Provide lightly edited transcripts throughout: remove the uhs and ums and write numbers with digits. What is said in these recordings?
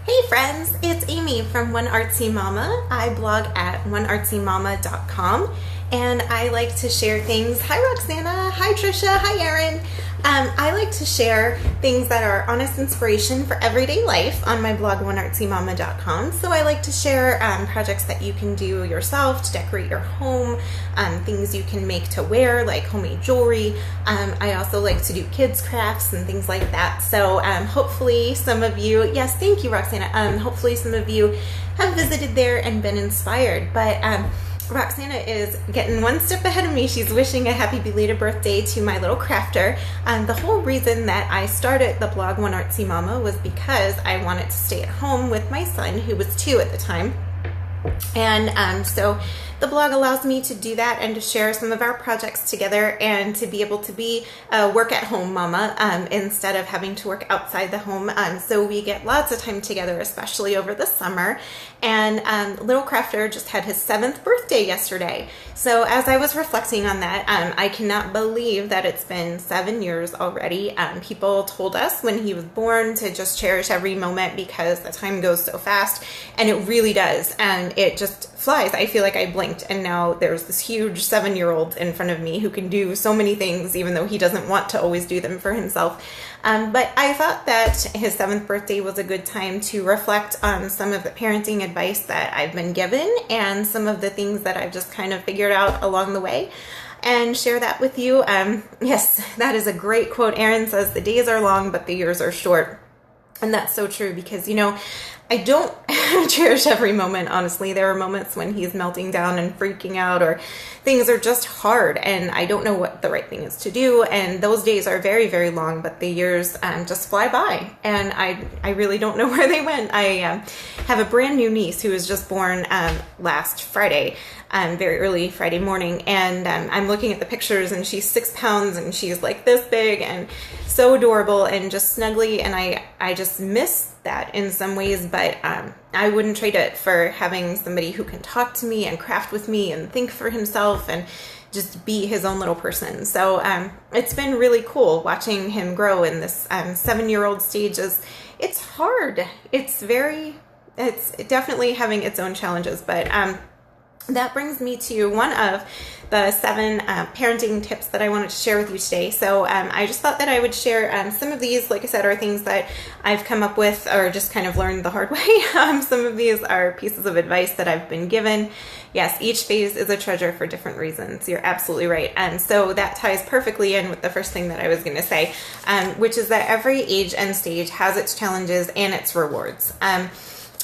Hey friends, it's Amy from One Artsy Mama. I blog at oneartsymama.com and I like to share things. Hi Roxana, hi Trisha, hi Erin. I like to share things that are honest inspiration for everyday life on my blog oneartsymama.com. So I like to share projects that you can do yourself to decorate your home, things you can make to wear like homemade jewelry. I also like to do kids crafts and things like that. So hopefully some of you, yes, thank you Roxana. Hopefully some of you have visited there and been inspired. But Roxana is getting one step ahead of me. She's wishing a happy belated birthday to my little crafter. The whole reason that I started the blog One Artsy Mama was because I wanted to stay at home with my son, who was 2 at the time. And so the blog allows me to do that and to share some of our projects together and to be able to be a work-at-home mama instead of having to work outside the home. So we get lots of time together, especially over the summer. And little crafter just had his 7th birthday yesterday. So as I was reflecting on that, I cannot believe that it's been 7 years already. People told us when he was born to just cherish every moment because the time goes so fast, and it really does. And it just flies. I feel like I blinked and now there's this huge 7-year-old in front of me who can do so many things even though he doesn't want to always do them for himself. But I thought that his 7th birthday was a good time to reflect on some of the parenting advice that I've been given and some of the things that I've just kind of figured out along the way and share that with you. Yes, that is a great quote. Erin says, "The days are long, but the years are short." And that's so true because, you know, I don't cherish every moment, honestly. There are moments when he's melting down and freaking out or things are just hard and I don't know what the right thing is to do. And those days are very, very long, but the years just fly by. And I really don't know where they went. I have a brand new niece who was just born last Friday, very early Friday morning. And I'm looking at the pictures and she's 6 pounds and she's like this big and so adorable and just snuggly. And I just miss that in some ways, but I wouldn't trade it for having somebody who can talk to me and craft with me and think for himself and just be his own little person. So it's been really cool watching him grow in this 7-year-old stage. It's hard. It's definitely having its own challenges, but that brings me to one of the 7 parenting tips that I wanted to share with you today. So I just thought that I would share some of these, like I said, are things that I've come up with or just kind of learned the hard way. Some of these are pieces of advice that I've been given. Yes, each phase is a treasure for different reasons. You're absolutely right. And so that ties perfectly in with the first thing that I was going to say, which is that every age and stage has its challenges and its rewards.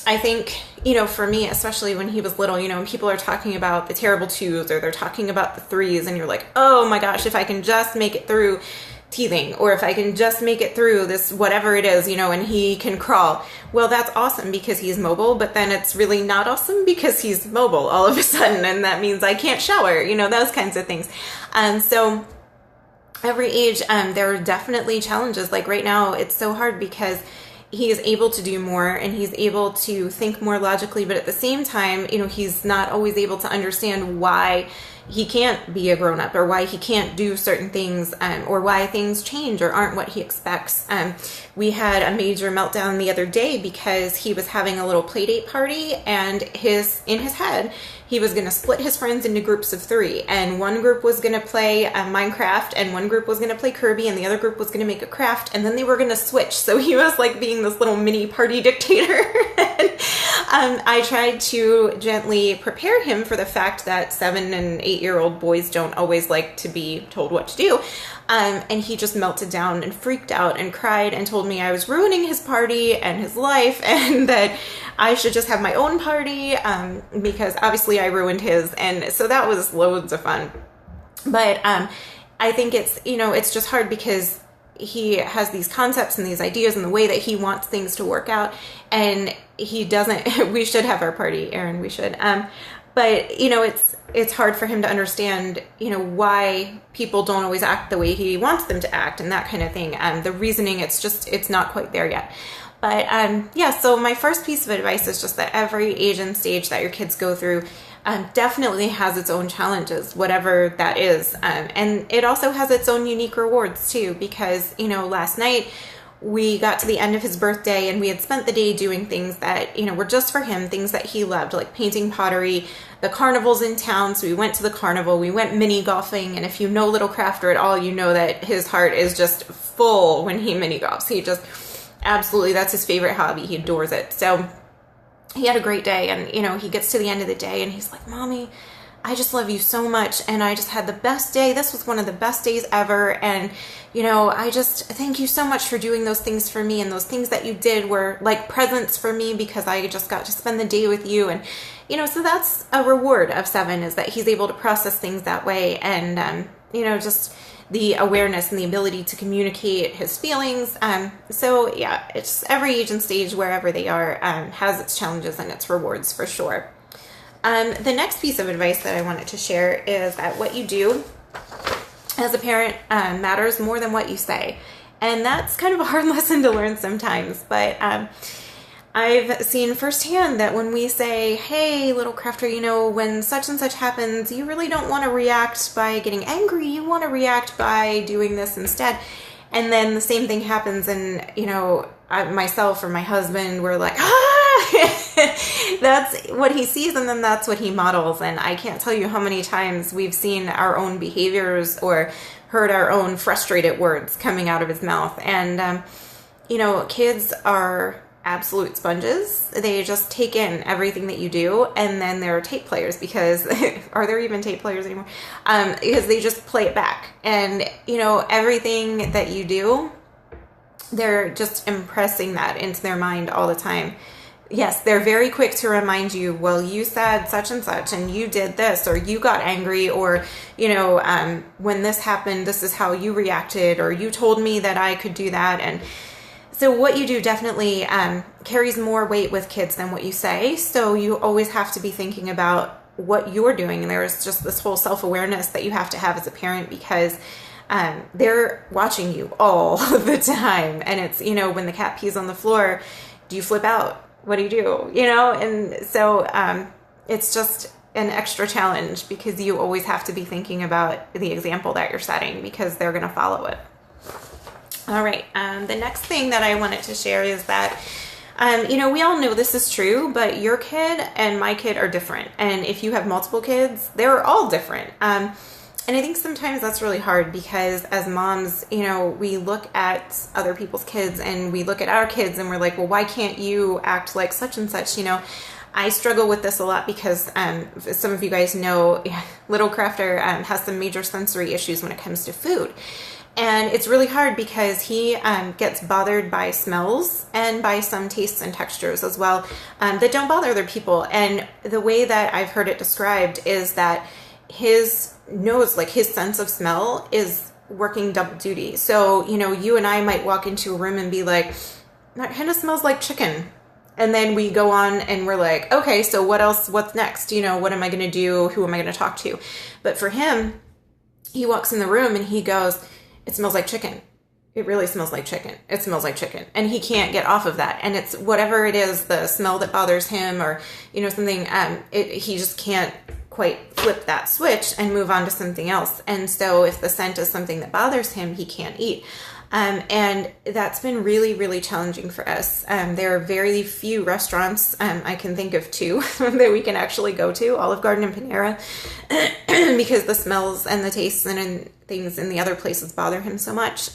I think, you know, for me, especially when he was little, you know, people are talking about the terrible 2s or they're talking about the 3s and you're like, oh my gosh, if I can just make it through teething or if I can just make it through this, whatever it is, you know, and he can crawl. Well, that's awesome because he's mobile, but then it's really not awesome because he's mobile all of a sudden. And that means I can't shower, you know, those kinds of things. So every age, there are definitely challenges. Like right now, it's so hard because he is able to do more and he's able to think more logically, but at the same time, you know, he's not always able to understand why he can't be a grown-up or why he can't do certain things or why things change or aren't what he expects. We had a major meltdown the other day because he was having a little play date party and in his head, he was going to split his friends into groups of 3, and one group was going to play Minecraft and one group was going to play Kirby and the other group was going to make a craft, and then they were going to switch. So he was like being this little mini party dictator. I tried to gently prepare him for the fact that 7 and 8-year-old boys don't always like to be told what to do. And he just melted down and freaked out and cried and told me I was ruining his party and his life and that I should just have my own party because obviously I ruined his. And so that was loads of fun. But I think it's, you know, it's just hard because he has these concepts and these ideas and the way that he wants things to work out, and he doesn't. We should have our party, Erin, we should. But, you know, it's hard for him to understand, you know, why people don't always act the way he wants them to act and that kind of thing. The reasoning, it's not quite there yet. But yeah, so my first piece of advice is just that every age and stage that your kids go through definitely has its own challenges, whatever that is. And it also has its own unique rewards too, because, you know, last night we got to the end of his birthday and we had spent the day doing things that, were just for him, things that he loved, like painting pottery. The carnival's in town, so we went to the carnival. We went mini golfing, and if you know Little Crafter at all, you know that his heart is just full when he mini golfs. He just absolutely, that's his favorite hobby. He adores it. So he had a great day, and he gets to the end of the day and he's like, Mommy, I just love you so much, and I just had the best day. This was one of the best days ever, and I just thank you so much for doing those things for me, and those things that you did were like presents for me because I just got to spend the day with you. And so that's a reward of 7, is that he's able to process things that way, and just the awareness and the ability to communicate his feelings. So yeah, it's every age and stage, wherever they are, has its challenges and its rewards for sure. The next piece of advice that I wanted to share is that what you do as a parent matters more than what you say. And that's kind of a hard lesson to learn sometimes, but I've seen firsthand that when we say, hey, Little Crafter, when such and such happens, you really don't want to react by getting angry. You want to react by doing this instead. And then the same thing happens, and, myself or my husband, we're like, that's what he sees, and then that's what he models. And I can't tell you how many times we've seen our own behaviors or heard our own frustrated words coming out of his mouth. And, kids are absolute sponges. They just take in everything that you do, and then they're tape players, because are there even tape players anymore? Because they just play it back. And, everything that you do, they're just impressing that into their mind all the time. Yes, they're very quick to remind you, well, you said such and such, and you did this, or you got angry, or, when this happened, this is how you reacted, or you told me that I could do that. And so what you do definitely carries more weight with kids than what you say. So you always have to be thinking about what you're doing. And there's just this whole self-awareness that you have to have as a parent, because they're watching you all the time. And it's, when the cat pees on the floor, do you flip out? What do you do? And so it's just an extra challenge, because you always have to be thinking about the example that you're setting, because they're going to follow it. All right. The next thing that I wanted to share is that, we all know this is true, but your kid and my kid are different. And if you have multiple kids, they're all different. And I think sometimes that's really hard, because as moms, we look at other people's kids and we look at our kids and we're like, well, why can't you act like such and such? I struggle with this a lot, because some of you guys know Little Crafter has some major sensory issues when it comes to food. And it's really hard, because he gets bothered by smells and by some tastes and textures as well that don't bother other people. And the way that I've heard it described is that his nose, like his sense of smell, is working double duty. So, you and I might walk into a room and be like, that kind of smells like chicken. And then we go on and we're like, okay, so what else? What's next? What am I going to do? Who am I going to talk to? But for him, he walks in the room and he goes, it smells like chicken. It really smells like chicken. It smells like chicken. And he can't get off of that. And it's whatever it is, the smell that bothers him, or, something, he just can't quite flip that switch and move on to something else. And so if the scent is something that bothers him, he can't eat. And that's been really, really challenging for us. There are very few restaurants, I can think of 2 that we can actually go to, Olive Garden and Panera, because the smells and the tastes and things in the other places bother him so much.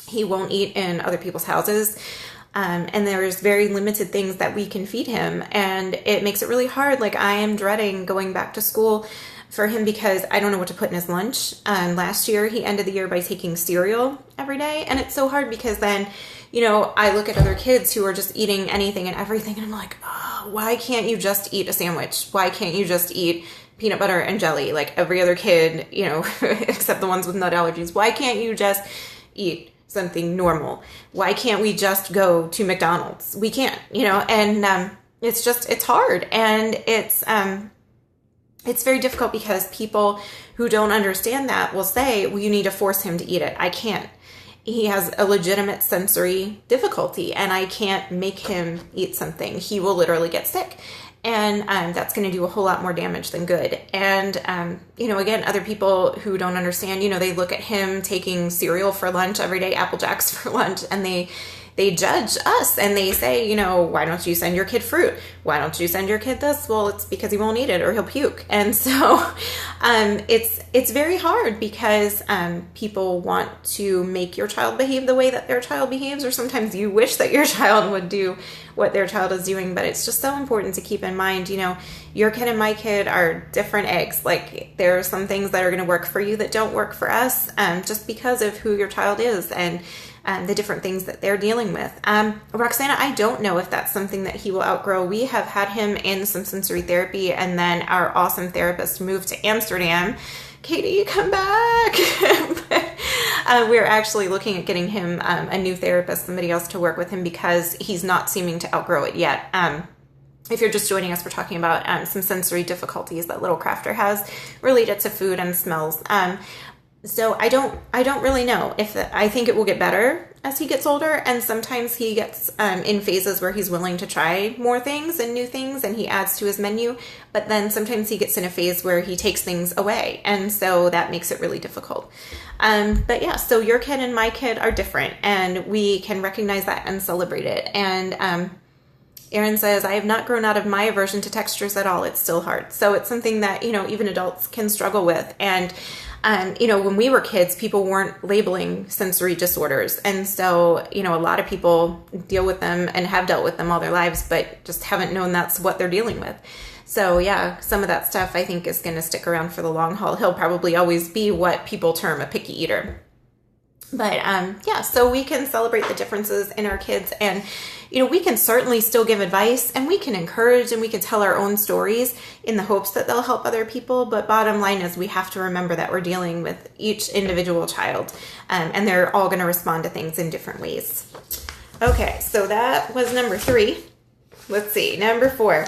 He won't eat in other people's houses. And there's very limited things that we can feed him. And it makes it really hard. Like, I am dreading going back to school for him, because I don't know what to put in his lunch. Last year, he ended the year by taking cereal every day. And it's so hard, because then, I look at other kids who are just eating anything and everything. And I'm like, oh, why can't you just eat a sandwich? Why can't you just eat peanut butter and jelly like every other kid, except the ones with nut allergies? Why can't you just eat something normal? Why can't we just go to McDonald's? We can't, and it's hard. And it's very difficult, because people who don't understand that will say, well, you need to force him to eat it. I can't. He has a legitimate sensory difficulty, and I can't make him eat something. He will literally get sick. And that's going to do a whole lot more damage than good. And, again, other people who don't understand, they look at him taking cereal for lunch every day, Apple Jacks for lunch, and they judge us and they say, why don't you send your kid fruit? Why don't you send your kid this? Well, it's because he won't eat it or he'll puke. And so it's very hard because people want to make your child behave the way that their child behaves, or sometimes you wish that your child would do what their child is doing. But it's just so important to keep in mind, your kid and my kid are different eggs. Like, there are some things that are going to work for you that don't work for us, just because of who your child is and the different things that they're dealing with. Roxana, I don't know if that's something that he will outgrow. We have had him in some sensory therapy, and then our awesome therapist moved to Amsterdam. Katie, come back. We're actually looking at getting him a new therapist, somebody else to work with him, because he's not seeming to outgrow it yet. If you're just joining us, we're talking about some sensory difficulties that little Crafter has related to food and smells. So I don't really know I think it will get better as he gets older. And sometimes he gets in phases where he's willing to try more things and new things, and he adds to his menu. But then sometimes he gets in a phase where he takes things away. And so that makes it really difficult. But yeah, so your kid and my kid are different, and we can recognize that and celebrate it. And, Erin says, I have not grown out of my aversion to textures at all. It's still hard. So it's something that, even adults can struggle with. And, when we were kids, people weren't labeling sensory disorders. And so, a lot of people deal with them and have dealt with them all their lives, but just haven't known that's what they're dealing with. So yeah, some of that stuff I think is going to stick around for the long haul. He'll probably always be what people term a picky eater. But yeah, so we can celebrate the differences in our kids, and we can certainly still give advice, and we can encourage, and we can tell our own stories in the hopes that they'll help other people. But bottom line is, we have to remember that we're dealing with each individual child, and they're all going to respond to things in different ways. Okay, so that was number 3. Let's see, number 4.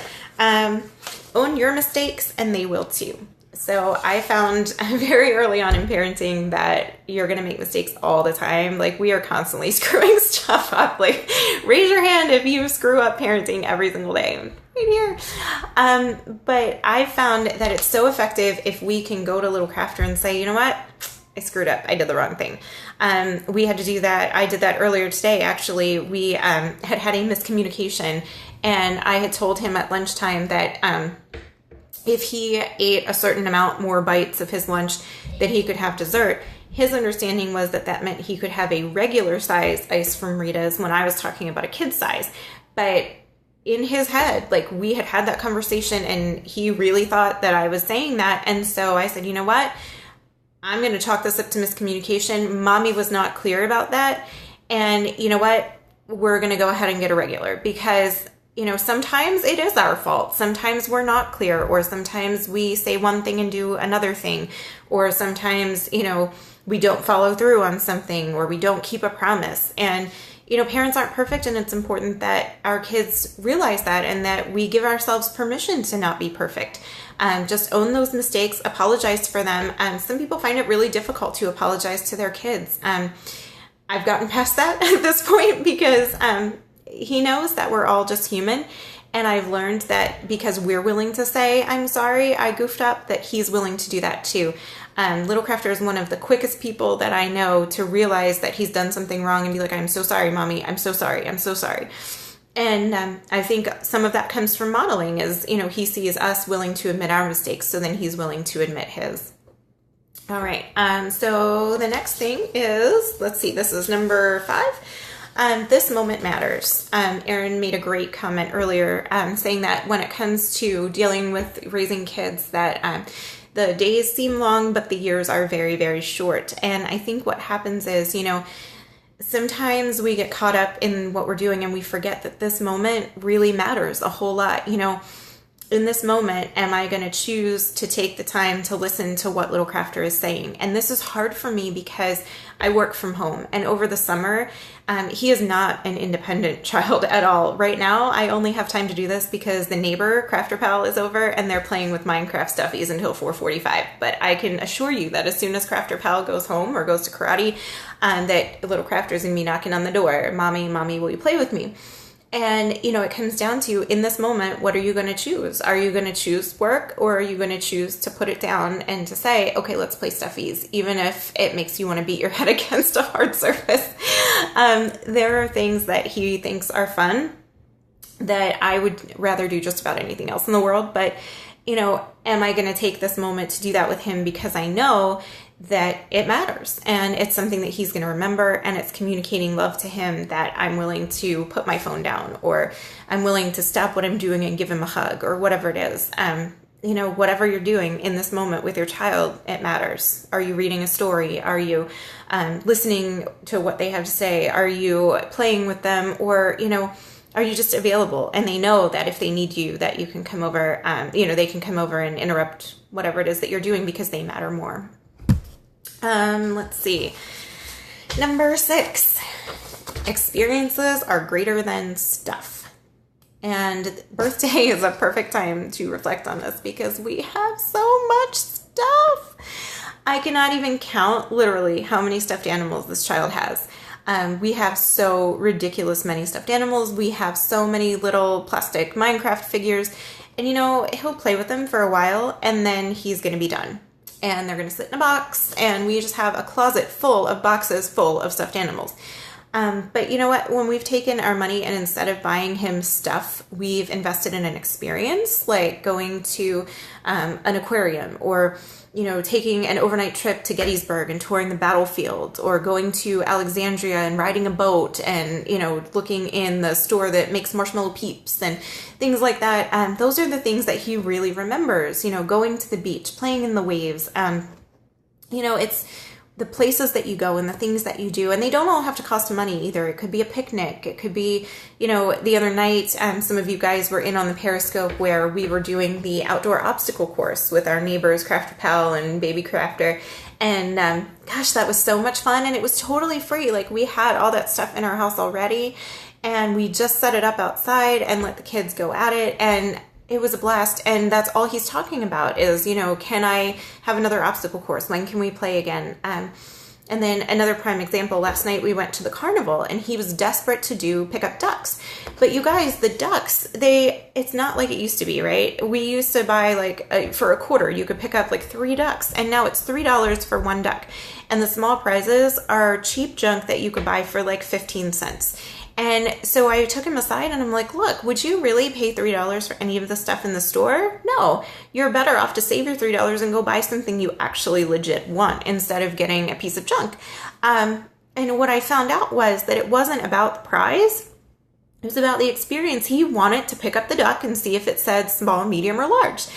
Own your mistakes, and they will too. So I found very early on in parenting that you're going to make mistakes all the time. Like, we are constantly screwing stuff up. Like, raise your hand if you screw up parenting every single day. Right here. But I found that it's so effective if we can go to little Crafter and say, you know what? I screwed up. I did the wrong thing. We had to do that. I did that earlier today, actually. We had a miscommunication, and I had told him at lunchtime that if he ate a certain amount more bites of his lunch, that he could have dessert. His understanding was that meant he could have a regular size ice from Rita's, when I was talking about a kid size. But in his head, like, we had that conversation, and he really thought that I was saying that. And so I said, you know what? I'm going to chalk this up to miscommunication. Mommy was not clear about that. And you know what? We're going to go ahead and get a regular, because sometimes it is our fault. Sometimes we're not clear, or sometimes we say one thing and do another thing, or sometimes, we don't follow through on something, or we don't keep a promise. And, parents aren't perfect, and it's important that our kids realize that, and that we give ourselves permission to not be perfect. Just own those mistakes, apologize for them. Some people find it really difficult to apologize to their kids. I've gotten past that at this point, because, he knows that we're all just human. And I've learned that because we're willing to say, I'm sorry, I goofed up, that he's willing to do that too. Little Crafter is one of the quickest people that I know to realize that he's done something wrong and be like, I'm so sorry, Mommy. I'm so sorry. I'm so sorry. And I think some of that comes from modeling, is, he sees us willing to admit our mistakes, so then he's willing to admit his. All right. So the next thing is, let's see, this is number 5. This moment matters. Erin made a great comment earlier, saying that when it comes to dealing with raising kids, that the days seem long, but the years are very, very short. And I think what happens is, sometimes we get caught up in what we're doing, and we forget that this moment really matters a whole lot. In this moment, am I going to choose to take the time to listen to what little Crafter is saying? And this is hard for me because I work from home, and over the summer, he is not an independent child at all. Right now, I only have time to do this because the neighbor, Crafter Pal, is over, and they're playing with Minecraft stuffies until 4:45. But I can assure you that as soon as Crafter Pal goes home or goes to karate, that little Crafter's going to be knocking on the door. Mommy, will you play with me? And, it comes down to, in this moment, what are you going to choose? Are you going to choose work, or are you going to choose to put it down and to say, okay, let's play stuffies, even if it makes you want to beat your head against a hard surface? There are things that he thinks are fun that I would rather do just about anything else in the world. But, am I going to take this moment to do that with him because I know that it matters and it's something that he's going to remember, and it's communicating love to him that I'm willing to put my phone down, or I'm willing to stop what I'm doing and give him a hug, or whatever it is. Whatever you're doing in this moment with your child, it matters. Are you reading a story? Are you listening to what they have to say? Are you playing with them? Or, are you just available? And they know that if they need you, that you can come over, they can come over and interrupt whatever it is that you're doing because they matter more. Let's see. Number 6, experiences are greater than stuff. And birthday is a perfect time to reflect on this because we have so much stuff. I cannot even count literally how many stuffed animals this child has. We have so ridiculous many stuffed animals. We have so many little plastic Minecraft figures, and he'll play with them for a while and then he's going to be done. And they're going to sit in a box, and we just have a closet full of boxes full of stuffed animals. But you know what? When we've taken our money and instead of buying him stuff, we've invested in an experience, like going to an aquarium, or taking an overnight trip to Gettysburg and touring the battlefield, or going to Alexandria and riding a boat and, looking in the store that makes marshmallow peeps and things like that. Those are the things that he really remembers, going to the beach, playing in the waves. It's the places that you go and the things that you do, and they don't all have to cost money either. It could be a picnic. It could be, the other night, some of you guys were in on the Periscope where we were doing the outdoor obstacle course with our neighbors, Crafter Pal and Baby Crafter. And gosh, that was so much fun. And it was totally free. Like, we had all that stuff in our house already, and we just set it up outside and let the kids go at it. And it was a blast. And that's all he's talking about is, can I have another obstacle course? When can we play again? And then another prime example, last night we went to the carnival and he was desperate to pick up ducks. But you guys, the ducks, it's not like it used to be, right? We used to buy for $0.25, you could pick up 3 ducks, and now it's $3 for 1 duck. And the small prizes are cheap junk that you could buy for 15 cents. And so I took him aside and I'm like, look, would you really pay $3 for any of the stuff in the store? No, you're better off to save your $3 and go buy something you actually legit want instead of getting a piece of junk. And what I found out was that it wasn't about the prize. It was about the experience. He wanted to pick up the duck and see if it said small, medium, or large.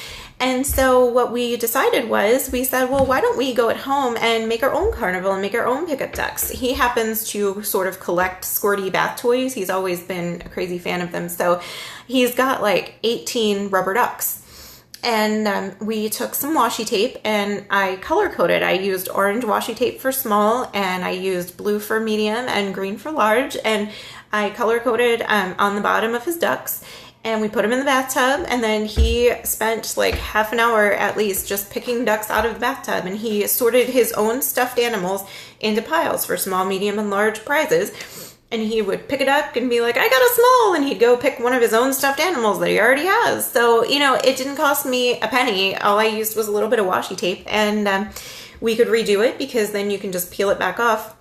And so what we decided was, we said, well, why don't we go at home and make our own carnival and make our own pickup ducks? He happens to sort of collect squirty bath toys. He's always been a crazy fan of them. So he's got 18 rubber ducks. And we took some washi tape and I color coded. I used orange washi tape for small, and I used blue for medium and green for large. And I color coded on the bottom of his ducks. And we put him in the bathtub, and then he spent half an hour at least just picking ducks out of the bathtub, and he sorted his own stuffed animals into piles for small, medium, and large prizes. And he would pick a duck and be like, I got a small, and he'd go pick one of his own stuffed animals that he already has. So, it didn't cost me a penny. All I used was a little bit of washi tape, and we could redo it because then you can just peel it back off.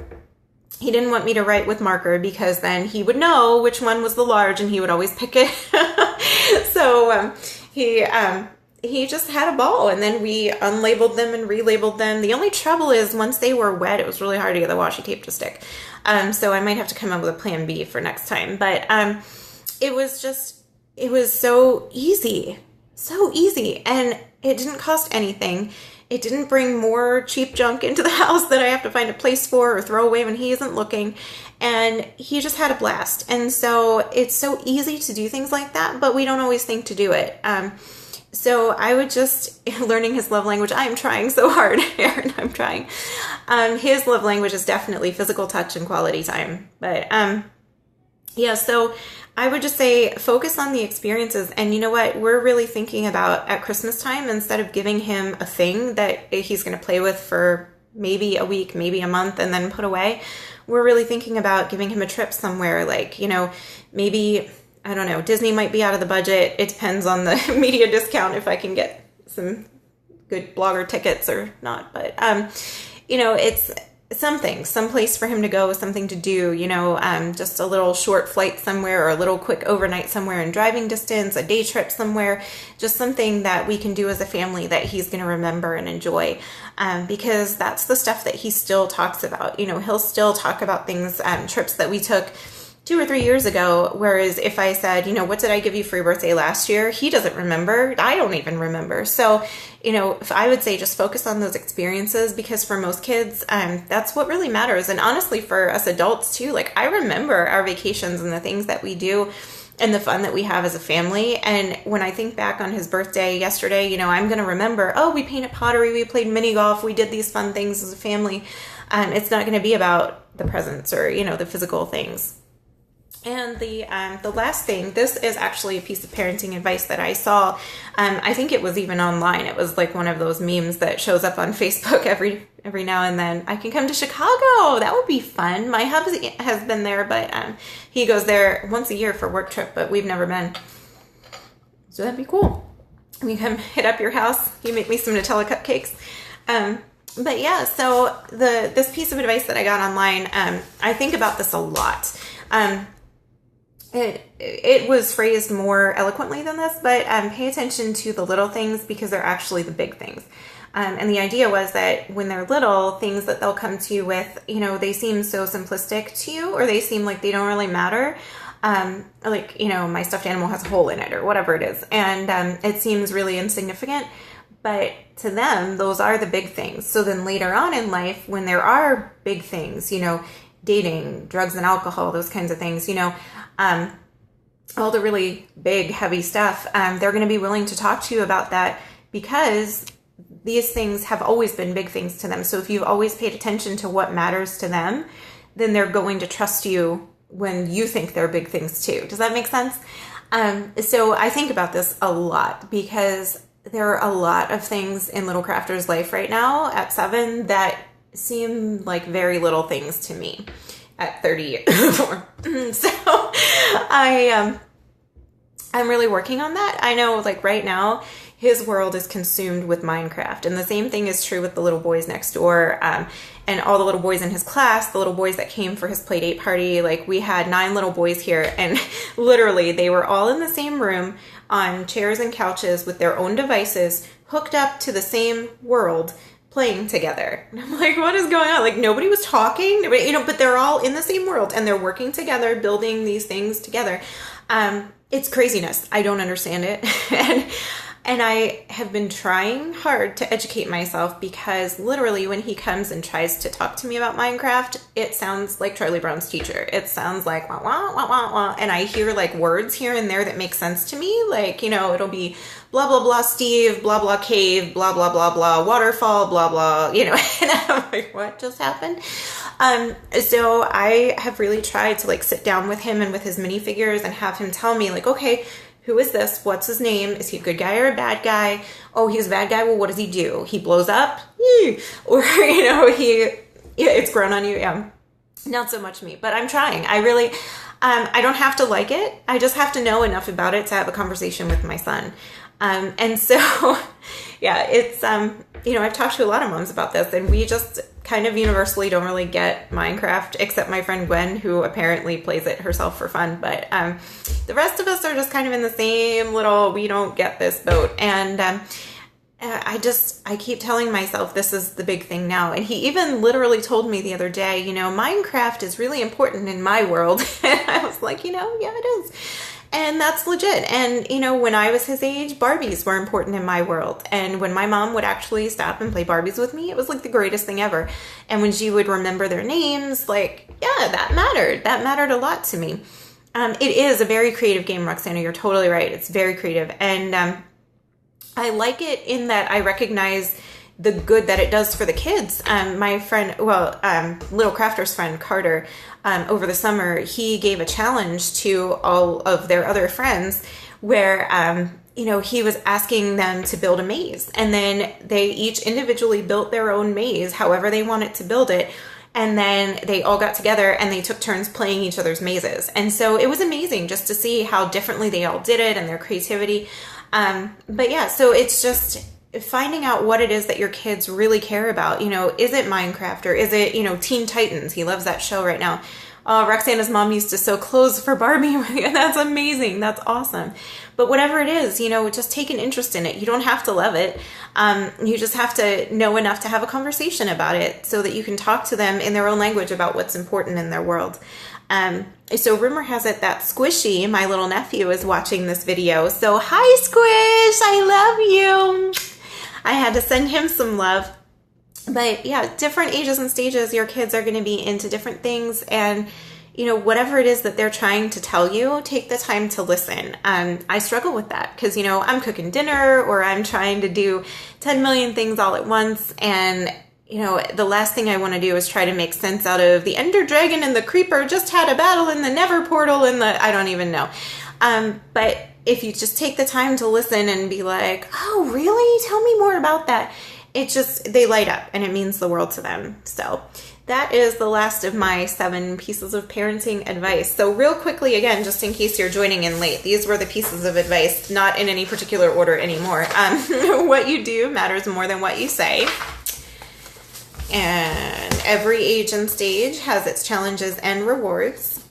He didn't want me to write with marker because then he would know which one was the large and he would always pick it. So he just had a ball, and then we unlabeled them and relabeled them. The only trouble is once they were wet, it was really hard to get the washi tape to stick. So I might have to come up with a plan B for next time. But it was so easy. So easy. And it didn't cost anything. It didn't bring more cheap junk into the house that I have to find a place for or throw away when he isn't looking. And he just had a blast. And so it's so easy to do things like that, but we don't always think to do it. So I would just, learning his love language, I am trying so hard, Aaron, I'm trying. His love language is definitely physical touch and quality time. But yeah, so I would just say focus on the experiences. And you know what? We're really thinking about at Christmas time, instead of giving him a thing that he's going to play with for maybe a week, maybe a month, and then put away, we're really thinking about giving him a trip somewhere, maybe I don't know, Disney might be out of the budget. It depends on the media discount if I can get some good blogger tickets or not. But, it's something, some place for him to go, something to do, just a little short flight somewhere or a little quick overnight somewhere in driving distance, a day trip somewhere, just something that we can do as a family that he's going to remember and enjoy. Because that's the stuff that he still talks about. He'll still talk about things, trips that we took 2 or 3 years ago, whereas if I said, what did I give you for your birthday last year? He doesn't remember. I don't even remember. So, if I would say just focus on those experiences, because for most kids, that's what really matters. And honestly, for us adults too, like I remember our vacations and the things that we do and the fun that we have as a family. And when I think back on his birthday yesterday, I'm going to remember, we painted pottery, we played mini golf, we did these fun things as a family. It's not going to be about the presents or, the physical things. And the last thing, this is actually a piece of parenting advice that I saw. I think it was even online. It was like one of those memes that shows up on Facebook every now and then. I can come to Chicago. That would be fun. My hubby has been there, but he goes there once a year for a work trip, but we've never been. So that'd be cool. We come hit up your house. You make me some Nutella cupcakes. But yeah, so this piece of advice that I got online, I think about this a lot. It was phrased more eloquently than this, but pay attention to the little things because they're actually the big things. And the idea was that when they're little, things that they'll come to you with, they seem so simplistic to you, or they seem like they don't really matter. My stuffed animal has a hole in it or whatever it is. And it seems really insignificant. But to them, those are the big things. So then later on in life, when there are big things, dating, drugs and alcohol, those kinds of things, all the really big, heavy stuff, they're going to be willing to talk to you about that because these things have always been big things to them. So if you've always paid attention to what matters to them, then they're going to trust you when you think they're big things too. Does that make sense? So I think about this a lot because there are a lot of things in Little Crafter's life right now at 7 that seem like very little things to me at 34. So I'm really working on that. I know like right now his world is consumed with Minecraft, and the same thing is true with the little boys next door, and all the little boys in his class, the little boys that came for his play date party. Like we had 9 little boys here, and literally they were all in the same room on chairs and couches with their own devices hooked up to the same world, playing together. And I'm like, what is going on? Like nobody was talking, but they're all in the same world and they're working together, building these things together. It's craziness. I don't understand it. And I have been trying hard to educate myself because literally when he comes and tries to talk to me about Minecraft, it sounds like Charlie Brown's teacher. It sounds like wah, wah, wah, wah, wah. And I hear like words here and there that make sense to me. Like, it'll be blah, blah, blah, Steve, blah, blah, cave, blah, blah, blah, blah, waterfall, blah, blah, and I'm like, what just happened? So I have really tried to like sit down with him and with his minifigures and have him tell me like, okay, who is this? What's his name? Is he a good guy or a bad guy? Oh, he's a bad guy. Well, what does he do? He blows up? Or, it's grown on you. Yeah. Not so much me, but I'm trying. I really, I don't have to like it. I just have to know enough about it to have a conversation with my son. And so, yeah, it's, I've talked to a lot of moms about this, and we just kind of universally don't really get Minecraft, except my friend Gwen, who apparently plays it herself for fun. But the rest of us are just kind of in the same little, we don't get this boat. And I keep telling myself this is the big thing now. And he even literally told me the other day, Minecraft is really important in my world. And I was like, yeah, it is. And that's legit. And, when I was his age, Barbies were important in my world. And when my mom would actually stop and play Barbies with me, it was like the greatest thing ever. And when she would remember their names, like, yeah, that mattered. That mattered a lot to me. It is a very creative game, Roxana. You're totally right. It's very creative. And I like it in that I recognize the good that it does for the kids. My friend, Little Crafter's friend, Carter, over the summer, he gave a challenge to all of their other friends where, he was asking them to build a maze. And then they each individually built their own maze, however they wanted to build it. And then they all got together and they took turns playing each other's mazes. And so it was amazing just to see how differently they all did it and their creativity. But yeah, so it's just finding out what it is that your kids really care about. You know, is it Minecraft or is it, you know, Teen Titans? He loves that show right now. Roxana's mom used to sew clothes for Barbie. That's amazing. That's awesome. But whatever it is, you know, just take an interest in it. You don't have to love it. You just have to know enough to have a conversation about it so that you can talk to them in their own language about what's important in their world. So rumor has it that Squishy, my little nephew, is watching this video. So hi, Squish. I love you. I had to send him some love. But yeah, different ages and stages, your kids are going to be into different things. And, you know, whatever it is that they're trying to tell you, take the time to listen. I struggle with that because, you know, I'm cooking dinner or I'm trying to do 10 million things all at once. And, you know, the last thing I want to do is try to make sense out of the Ender Dragon and the Creeper just had a battle in the Never Portal and I don't even know. But if you just take the time to listen and be like, oh, really? Tell me more about that. It just, they light up and it means the world to them. So that is the last of my 7 pieces of parenting advice. So real quickly, again, just in case you're joining in late, these were the pieces of advice, not in any particular order anymore. What you do matters more than what you say. And every age and stage has its challenges and rewards.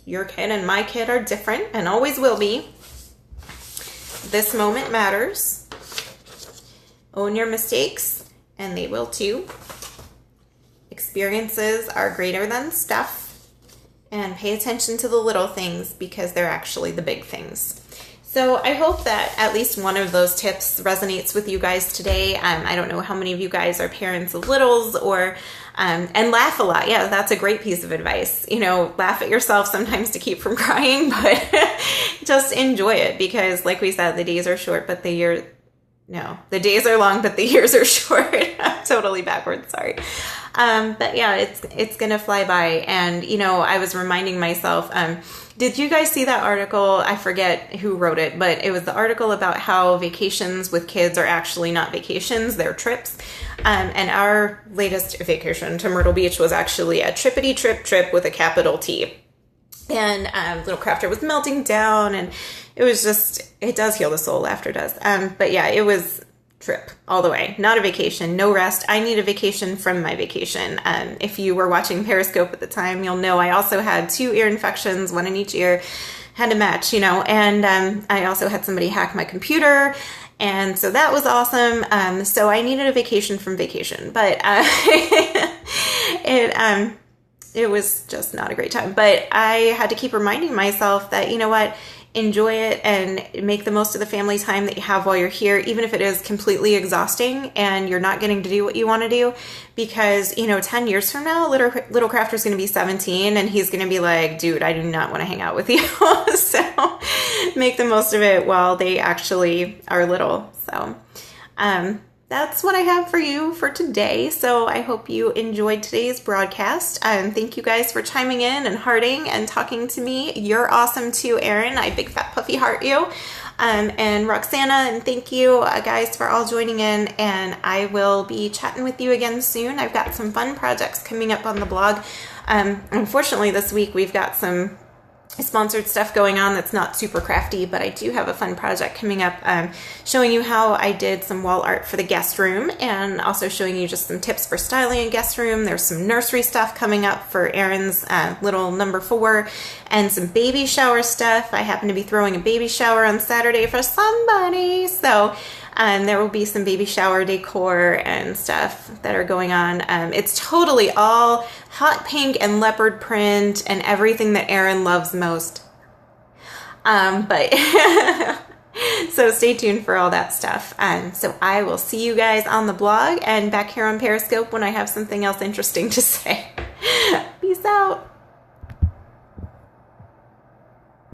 Your kid and my kid are different and always will be. This moment matters. Own your mistakes, and they will too. Experiences are greater than stuff, and pay attention to the little things because they're actually the big things. So I hope that at least one of those tips resonates with you guys today. I don't know how many of you guys are parents of littles or, and laugh a lot. Yeah, that's a great piece of advice. You know, laugh at yourself sometimes to keep from crying, but just enjoy it because like we said, the days are short, but the days are long, but the years are short. I'm totally backwards. Sorry. But yeah, it's going to fly by. And, you know, I was reminding myself, did you guys see that article? I forget who wrote it, but it was the article about how vacations with kids are actually not vacations, they're trips. And our latest vacation to Myrtle Beach was actually a trippity trip with a capital T. And little Crafter was melting down and it was just, it does heal the soul, laughter does. But yeah, it was trip all the way, not a vacation, no rest. I need a vacation from my vacation. If you were watching Periscope at the time, you'll know I also had 2 ear infections, 1 in each ear, had to match, you know, and I also had somebody hack my computer. And so that was awesome. So I needed a vacation from vacation, but it was just not a great time. But I had to keep reminding myself that, you know what, enjoy it and make the most of the family time that you have while you're here, even if it is completely exhausting and you're not getting to do what you want to do. Because, you know, 10 years from now, little Crafter's going to be 17 and he's going to be like, dude, I do not want to hang out with you. So make the most of it while they actually are little. So, that's what I have for you for today. So I hope you enjoyed today's broadcast. Thank you guys for chiming in and hearting and talking to me. You're awesome too, Erin. I big fat puffy heart you. And Roxana, and thank you guys for all joining in. And I will be chatting with you again soon. I've got some fun projects coming up on the blog. Unfortunately, this week we've got some sponsored stuff going on that's not super crafty, but I do have a fun project coming up showing you how I did some wall art for the guest room and also showing you just some tips for styling a guest room. There's some nursery stuff coming up for Erin's little number 4 and some baby shower stuff. I happen to be throwing a baby shower on Saturday for somebody, so there will be some baby shower decor and stuff that are going on. It's totally all hot pink and leopard print and everything that Erin loves most. But so stay tuned for all that stuff. So I will see you guys on the blog and back here on Periscope when I have something else interesting to say. Peace out.